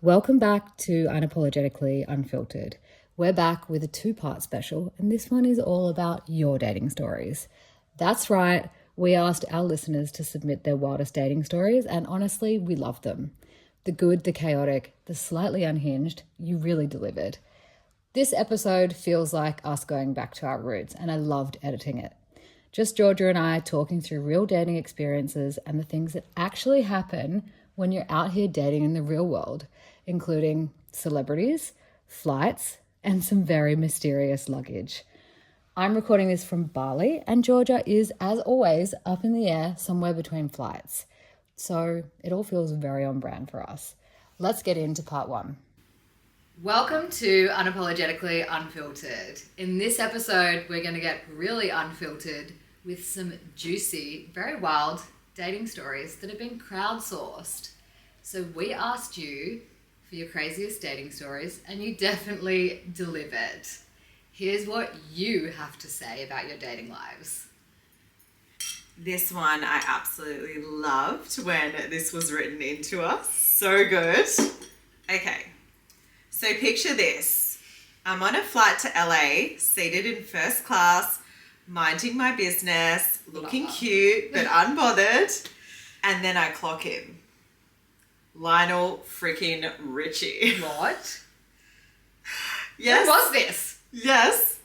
Welcome back to Unapologetically Unfiltered. We're back with a two-part special, and this one is all about your dating stories. That's right, we asked our listeners to submit their wildest dating stories, and honestly, we loved them. The good, the chaotic, the slightly unhinged, you really delivered. This episode feels like us going back to our roots, and I loved editing it. Just Georgia and I talking through real dating experiences and the things that actually happen when you're out here dating in the real world, including celebrities, flights, and some very mysterious luggage. I'm recording this from Bali, and Georgia is, as always, up in the air somewhere between flights. So it all feels very on brand for us. Let's get into part one. Welcome to Unapologetically Unfiltered. In this episode, we're going to get really unfiltered with some juicy, very wild dating stories that have been crowdsourced. So we asked you for your craziest dating stories, and you definitely delivered. Here's what you have to say about your dating lives. This one I absolutely loved when this was written into us. So good. Okay, so picture this. I'm on a flight to LA, seated in first class, minding my business, looking cute but unbothered, and then I clock in. Lionel freaking Richie. What? Yes. Who was this? Yes.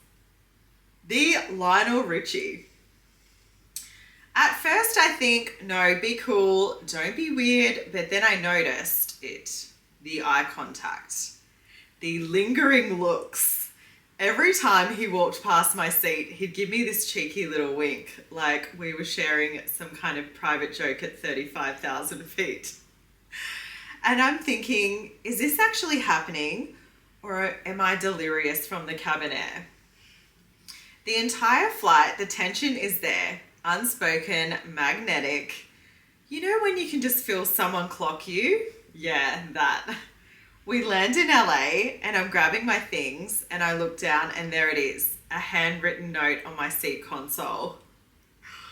The Lionel Richie. At first I think, no, be cool, don't be weird, but then I noticed it. The eye contact. The lingering looks. Every time he walked past my seat, he'd give me this cheeky little wink, like we were sharing some kind of private joke at 35,000 feet. And I'm thinking, is this actually happening, or am I delirious from the cabin air? The entire flight, the tension is there, unspoken, magnetic. You know when you can just feel someone clock you? Yeah, that. We land in LA and I'm grabbing my things and I look down and there it is, a handwritten note on my seat console.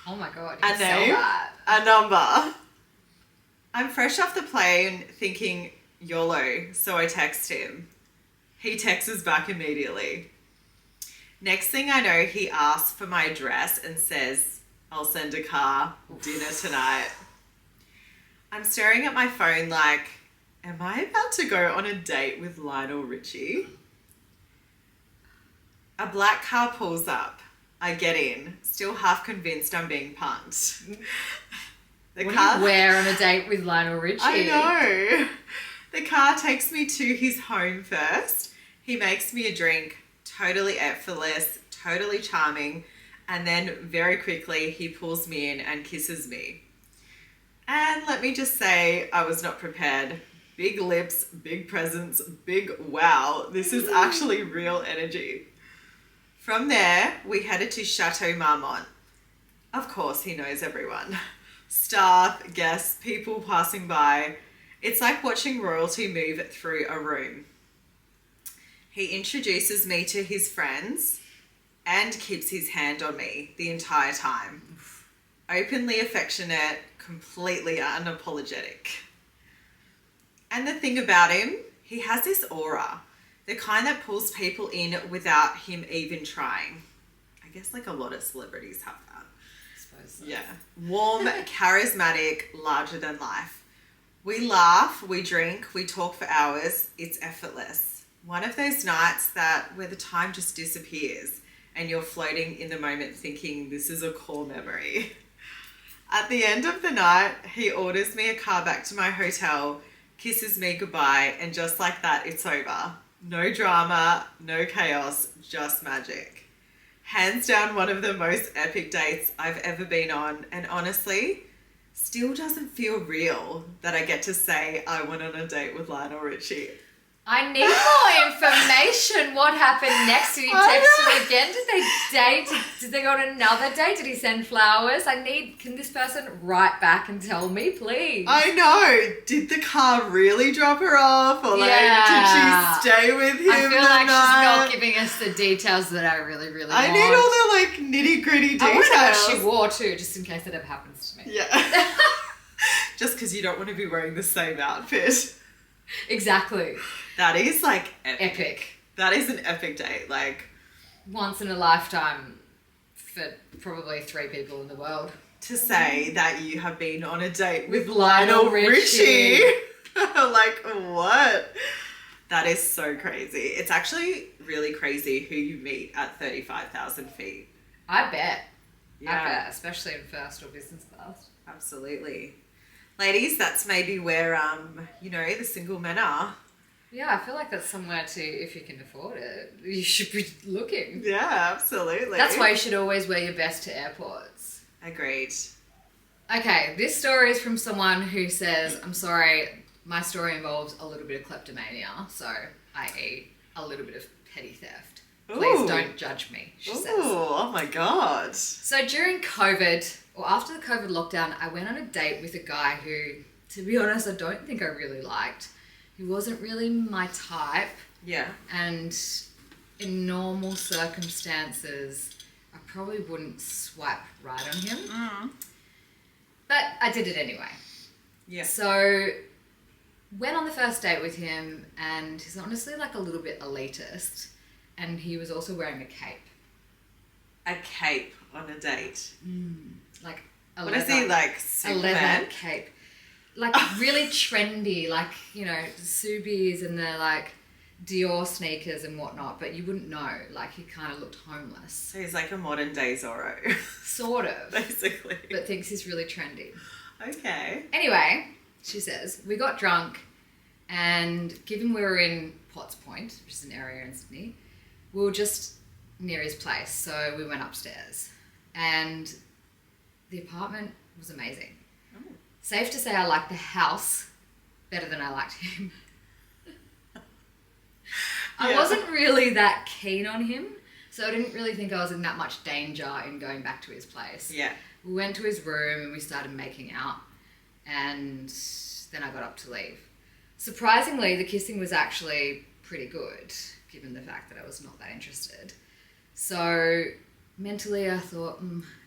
Oh my God, a name, a number. I'm fresh off the plane thinking YOLO, so I text him. He texts back immediately. Next thing I know, he asks for my address and says, I'll send a car, dinner tonight. I'm staring at my phone like, am I about to go on a date with Lionel Richie? A black car pulls up. I get in, still half convinced I'm being punked. What do you wear on a date with Lionel Richie? I know. The car takes me to his home first. He makes me a drink, totally effortless, totally charming, and then very quickly he pulls me in and kisses me. And let me just say, I was not prepared. Big lips, big presence, big wow. This is actually real energy. From there, we headed to Chateau Marmont. Of course, he knows everyone. Staff, guests, people passing by. It's like watching royalty move through a room. He introduces me to his friends and keeps his hand on me the entire time. Openly affectionate, completely unapologetic. And the thing about him, he has this aura, the kind that pulls people in without him even trying. I guess like a lot of celebrities have that. So. Yeah. Warm, charismatic, larger than life. We laugh, we drink, we talk for hours. It's effortless. One of those nights where the time just disappears and you're floating in the moment thinking this is a core memory. At the end of the night, he orders me a car back to my hotel, kisses me goodbye, and just like that, it's over. No drama, no chaos, just magic. Hands down one of the most epic dates I've ever been on, and honestly, still doesn't feel real that I get to say I went on a date with Lionel Richie. I need more information. What happened next? Did he text you again? Did they date? Did they go on another date? Did he send flowers? Can this person write back and tell me, please? I know. Did the car really drop her off? Or did she stay with him? I feel like she's not giving us the details that I really, really want. I need all the nitty gritty details. I want to know what she wore too, just in case it ever happens to me. Yeah. Just because you don't want to be wearing the same outfit. Exactly. That is like Epic. That is an epic date. Like, Once in a lifetime for probably 3 people in the world. to say that you have been on a date with With Lionel Lionel Richie. Richie. Like, what? That is so crazy. It's actually really crazy who you meet at 35,000 feet. I bet. Yeah. I bet, especially in first or business class. Absolutely. Ladies, that's maybe where, the single men are. Yeah, I feel like that's somewhere to, if you can afford it, you should be looking. Yeah, absolutely. That's why you should always wear your best to airports. Agreed. Okay, this story is from someone who says, I'm sorry, my story involves a little bit of kleptomania, so i.e. a little bit of petty theft. Please Ooh. don't judge me, she says. Oh my God. So during COVID, or after the COVID lockdown, I went on a date with a guy who, to be honest, I don't think I really liked. He wasn't really my type, Yeah. and in normal circumstances, I probably wouldn't swipe right on him. But I did it anyway. Yeah. So went on the first date with him, and he's honestly like a little bit elitist, and he was also wearing a cape. A cape on a date. Like a What leather, is he, like, a Superman? leather cape. Like really trendy, like, Subies and the like Dior sneakers and whatnot, but you wouldn't know. Like, he kind of looked homeless. So he's like a modern day Zorro. Sort of. Basically. But thinks he's really trendy. Okay. Anyway, she says, we got drunk, and given we were in Potts Point, which is an area in Sydney, we were just near his place, so we went upstairs. And the apartment was amazing. Oh. Safe to say I liked the house better than I liked him. I Yeah. wasn't really that keen on him, so I didn't really think I was in that much danger in going back to his place. Yeah. We went to his room and we started making out, and then I got up to leave. Surprisingly, the kissing was actually pretty good, given the fact that I was not that interested. So mentally I thought,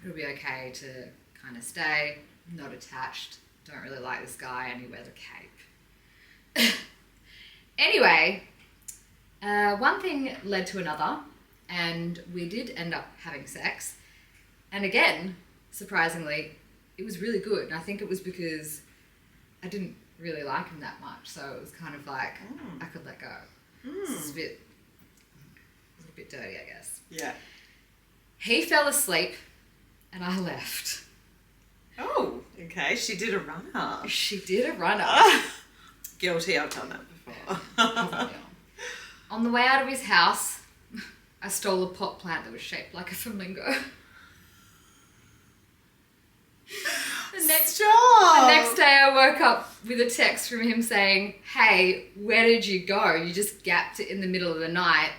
it'll be okay to kind of stay, not attached, don't really like this guy, and he wears a cape. Anyway, one thing led to another, and we did end up having sex. And again, surprisingly, it was really good. And I think it was because I didn't really like him that much, so it was kind of like I could let go. This is a bit dirty, I guess. Yeah. He fell asleep, and I left. Oh, okay. She did a runner. She did a runner. Guilty. I've done that before. On the way out of his house, I stole a pot plant that was shaped like a flamingo. The next day I woke up with a text from him saying, hey, where did you go? You just gapped it in the middle of the night.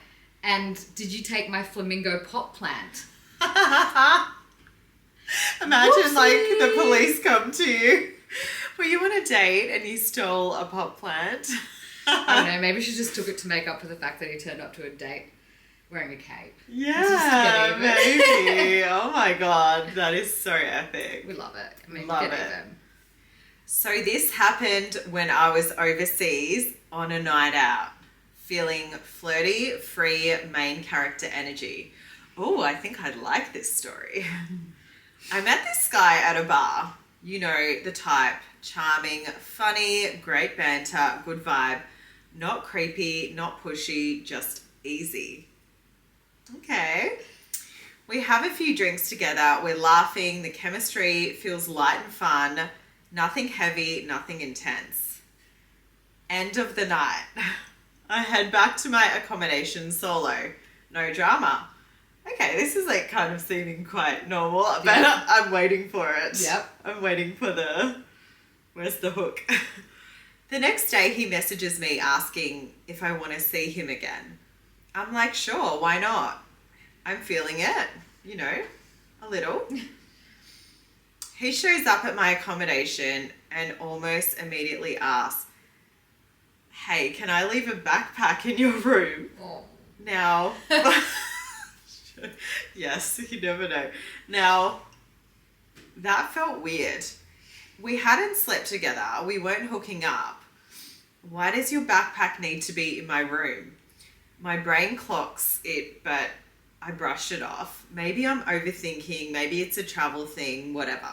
And did you take my flamingo pot plant? Imagine Whoopsie. like the police come to you. Were you on a date and you stole a pot plant? I don't know, maybe she just took it to make up for the fact that he turned up to a date wearing a cape. Yeah, maybe. Oh my God, that is so epic. We love it. I mean, Love get it. even. So this happened when I was overseas on a night out, feeling flirty, free, main character energy. Oh, I think I'd like this story. I met this guy at a bar. You know, the type. Charming, funny, great banter, good vibe. Not creepy, not pushy, just easy. Okay. We have a few drinks together. We're laughing. The chemistry feels light and fun. Nothing heavy, nothing intense. End of the night. I head back to my accommodation solo. No drama. Okay, this is like kind of seeming quite normal, but Yeah. I'm waiting for it. Yep. I'm waiting for where's the hook? The next day he messages me asking if I want to see him again. I'm like, sure, why not? I'm feeling it, a little. He shows up at my accommodation and almost immediately asks, hey, can I leave a backpack in your room? Oh. Now, yes, you never know. Now, that felt weird. We hadn't slept together. We weren't hooking up. Why does your backpack need to be in my room? My brain clocks it, but I brushed it off. Maybe I'm overthinking. Maybe it's a travel thing, whatever.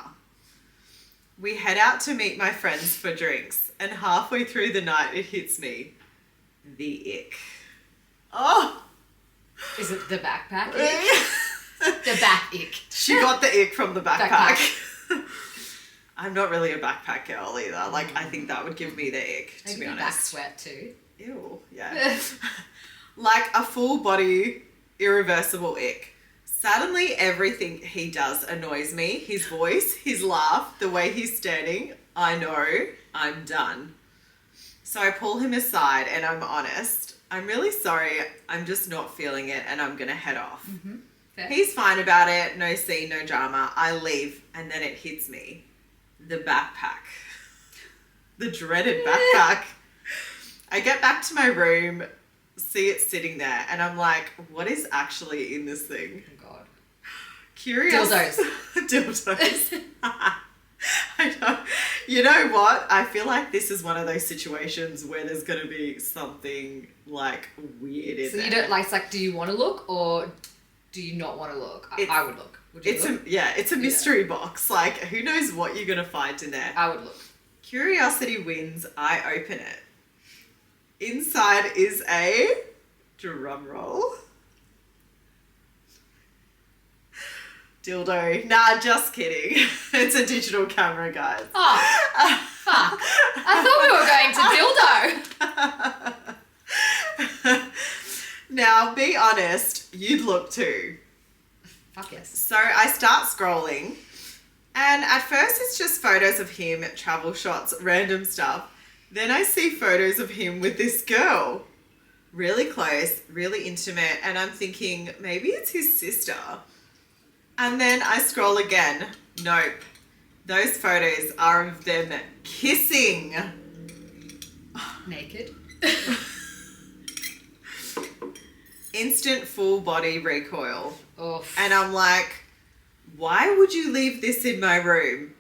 We head out to meet my friends for drinks, and halfway through the night, it hits me. The ick. Oh! Is it the backpack ick? The back ick. She got the ick from the backpack. I'm not really a backpack girl either. Like, I think that would give me the ick, to be honest. Back sweat too. Ew, yeah. Like a full body, irreversible ick. Suddenly, everything he does annoys me. His voice, his laugh, the way he's standing. I know I'm done. So I pull him aside and I'm honest. I'm really sorry. I'm just not feeling it and I'm going to head off. Mm-hmm. He's fine about it. No scene, no drama. I leave and then it hits me. The backpack. The dreaded backpack. I get back to my room, see it sitting there, and I'm like, what is actually in this thing? Oh, God. Curious. Dildos. I know. You know what? I feel like this is one of those situations where there's going to be something like weird in there. So you don't like, do you want to look or do you not want to look? I would look. Would you look? It's a mystery box. Like, who knows what you're going to find in there? I would look. Curiosity wins. I open it. Inside is a drum roll. Dildo. Nah, just kidding. It's a digital camera, guys. Oh, fuck. I thought we were going to dildo. Now, be honest, you'd look too. Fuck yes. So I start scrolling, and at first it's just photos of him, travel shots, random stuff. Then I see photos of him with this girl. Really close, really intimate, and I'm thinking, maybe it's his sister. And then I scroll again. Nope. Those photos are of them kissing. Naked. Instant full body recoil. Oof. And I'm like, why would you leave this in my room?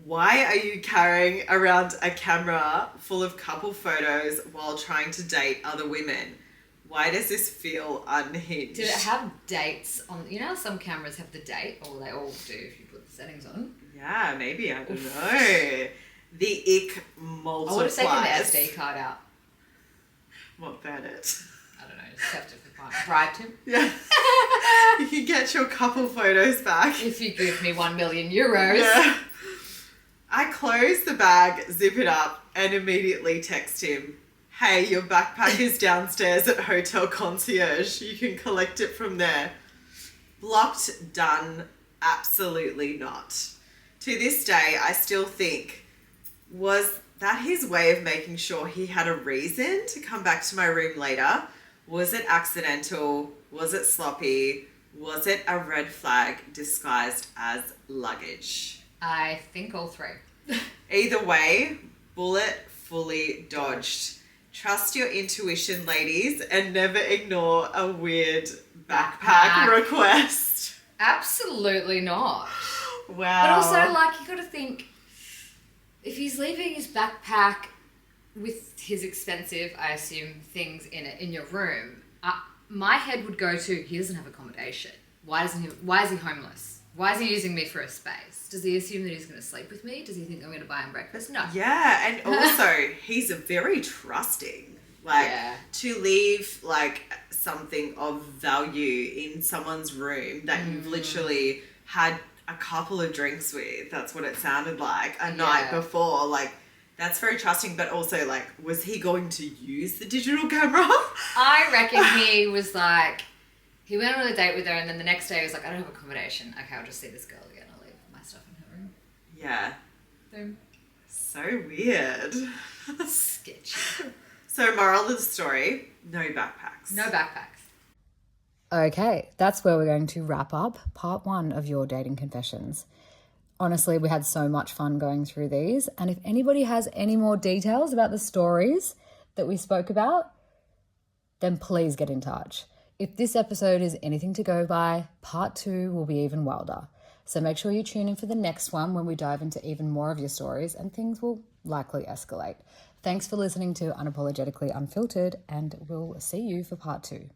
Why are you carrying around a camera full of couple photos while trying to date other women? Why does this feel unhinged? Did it have dates on? You know how some cameras have the date, or they all do if you put the settings on? Yeah, maybe. I don't know. The ick multiplies. I would have taken the SD card out. What about it? I don't know. Just have to bribed him. Yeah. You can get your couple photos back. If you give me €1 million. Yeah. I close the bag, zip it up, and immediately text him, hey, your backpack is downstairs at Hotel Concierge. You can collect it from there. Blocked, done, absolutely not. To this day, I still think, was that his way of making sure he had a reason to come back to my room later? Was it accidental? Was it sloppy? Was it a red flag disguised as luggage? I think all three. Either way, bullet fully dodged. Trust your intuition, ladies, and never ignore a weird backpack request. Absolutely not. Wow. But also, like, you got to think, if he's leaving his backpack with his expensive, I assume, things in it in your room, my head would go to, he doesn't have accommodation. Why is he homeless? Why is he using me for a space? Does he assume that he's going to sleep with me? Does he think I'm going to buy him breakfast? No. Yeah, and also, he's very trusting. Like, to leave, like, something of value in someone's room that you've literally had a couple of drinks with, that's what it sounded like, a night before, like, that's very trusting. But also, like, was he going to use the digital camera? I reckon he was like, he went on a date with her, and then the next day he was like, I don't have accommodation. Okay, I'll just see this girl again. I'll leave my stuff in her room. Yeah. Boom. So weird. Sketchy. So moral of the story, no backpacks. No backpacks. Okay, that's where we're going to wrap up part 1 of your dating confessions. Honestly, we had so much fun going through these. And if anybody has any more details about the stories that we spoke about, then please get in touch. If this episode is anything to go by, part 2 will be even wilder. So make sure you tune in for the next one when we dive into even more of your stories and things will likely escalate. Thanks for listening to Unapologetically Unfiltered, and we'll see you for part 2.